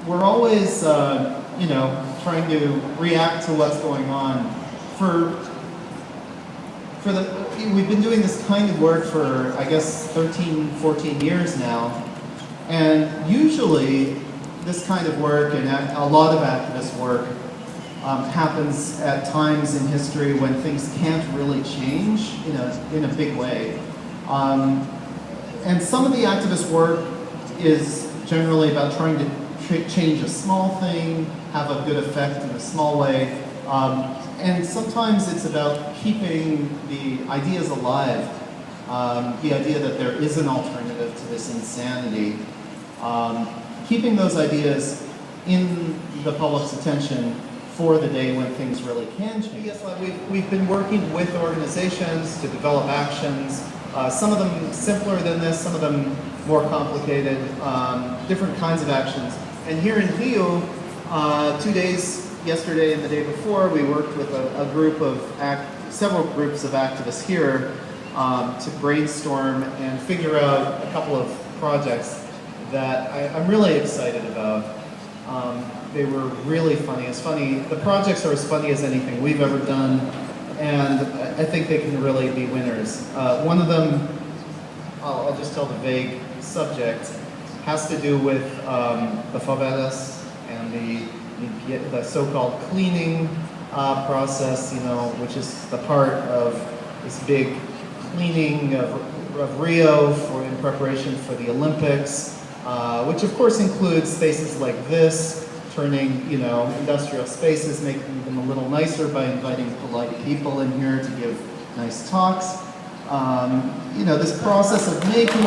we're always, trying to react to what's going on. We've been doing this kind of work for, I guess, 13, 14 years now. And usually, this kind of work and a lot of activist work happens at times in history when things can't really change in a big way. And some of the activist work is generally about trying to change a small thing, have a good effect in a small way. And sometimes it's about keeping the ideas alive, the idea that there is an alternative to this insanity. Keeping those ideas in the public's attention for the day when things really can change. Yes, we've been working with organizations to develop actions, some of them simpler than this, some of them more complicated, different kinds of actions. And here in Rio, 2 days, yesterday and the day before, we worked with several groups of activists here to brainstorm and figure out a couple of projects that I'm really excited about. They were really funny. The projects are as funny as anything we've ever done, and I think they can really be winners. One of them, I'll just tell the vague subject, has to do with the favelas and the so-called cleaning process, which is the part of this big cleaning of Rio in preparation for the Olympics, which of course includes spaces like this, turning, industrial spaces, making them a little nicer by inviting polite people in here to give nice talks. This process of making,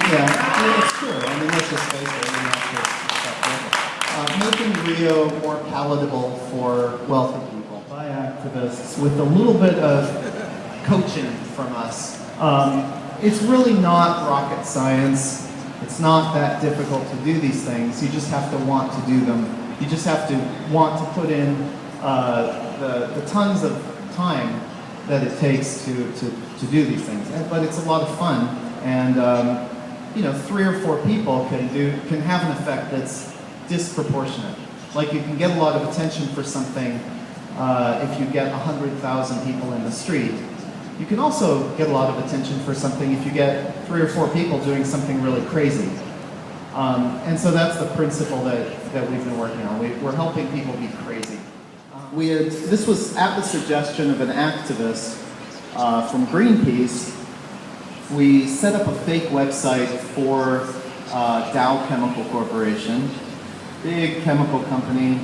it's true. I mean, let's just face it. Making Rio more palatable for wealthy people by activists with a little bit of coaching from us. It's really not rocket science. It's not that difficult to do these things. You just have to want to do them. You just have to want to put in the tons of time that it takes to do these things. But it's a lot of fun, and 3 or 4 people can have an effect that's disproportionate. Like you can get a lot of attention for something if you get 100,000 people in the street. You can also get a lot of attention for something if you get 3 or 4 people doing something really crazy. And so that's the principle that we've been working on. We're helping people be crazy. This was at the suggestion of an activist from Greenpeace. We set up a fake website for Dow Chemical Corporation, big chemical company,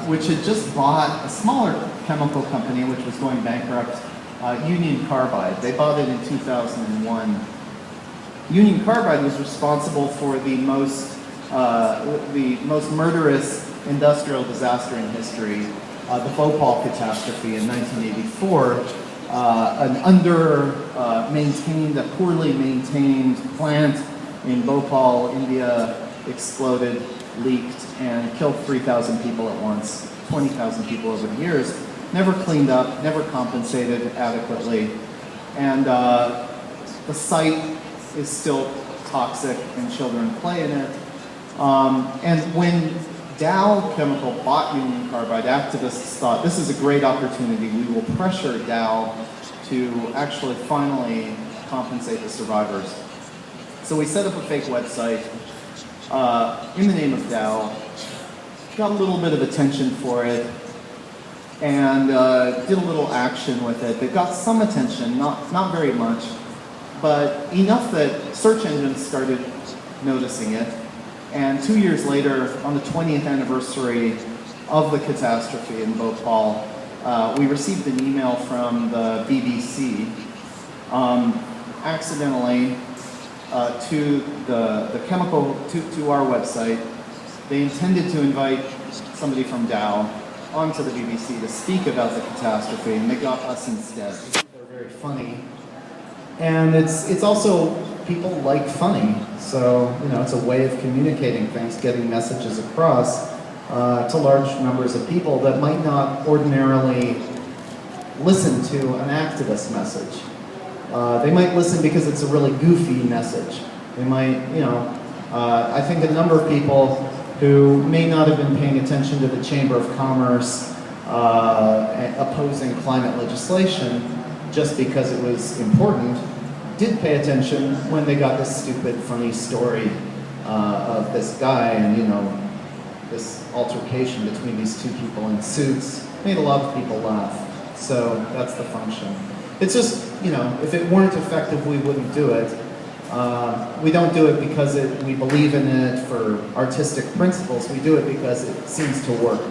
which had just bought a smaller chemical company which was going bankrupt, Union Carbide. They bought it in 2001. Union Carbide was responsible for the most murderous industrial disaster in history, the Bhopal catastrophe in 1984. An a poorly maintained plant in Bhopal, India, exploded, leaked, and killed 3,000 people at once, 20,000 people over the years. Never cleaned up, never compensated adequately, and the site is still toxic and children play in it. And when Dow Chemical bought Union Carbide, activists thought this is a great opportunity. We will pressure Dow to actually finally compensate the survivors. So we set up a fake website in the name of Dow, got a little bit of attention for it, and did a little action with it. It got some attention, not very much, but enough that search engines started noticing it. And 2 years later, on the 20th anniversary of the catastrophe in Bhopal, we received an email from the BBC, accidentally, to our website. They intended to invite somebody from Dow onto the BBC to speak about the catastrophe, and they got us instead. They're very funny. And it's also, people like funny, so it's a way of communicating things, getting messages across to large numbers of people that might not ordinarily listen to an activist message. They might listen because it's a really goofy message. They might, I think a number of people who may not have been paying attention to the Chamber of Commerce opposing climate legislation just because it was important, did pay attention when they got this stupid, funny story of this guy and, you know, this altercation between these two people in suits. Made a lot of people laugh. So that's the function. It's just, you know, if it weren't effective, we wouldn't do it. We don't do it because we believe in it for artistic principles. We do it because it seems to work.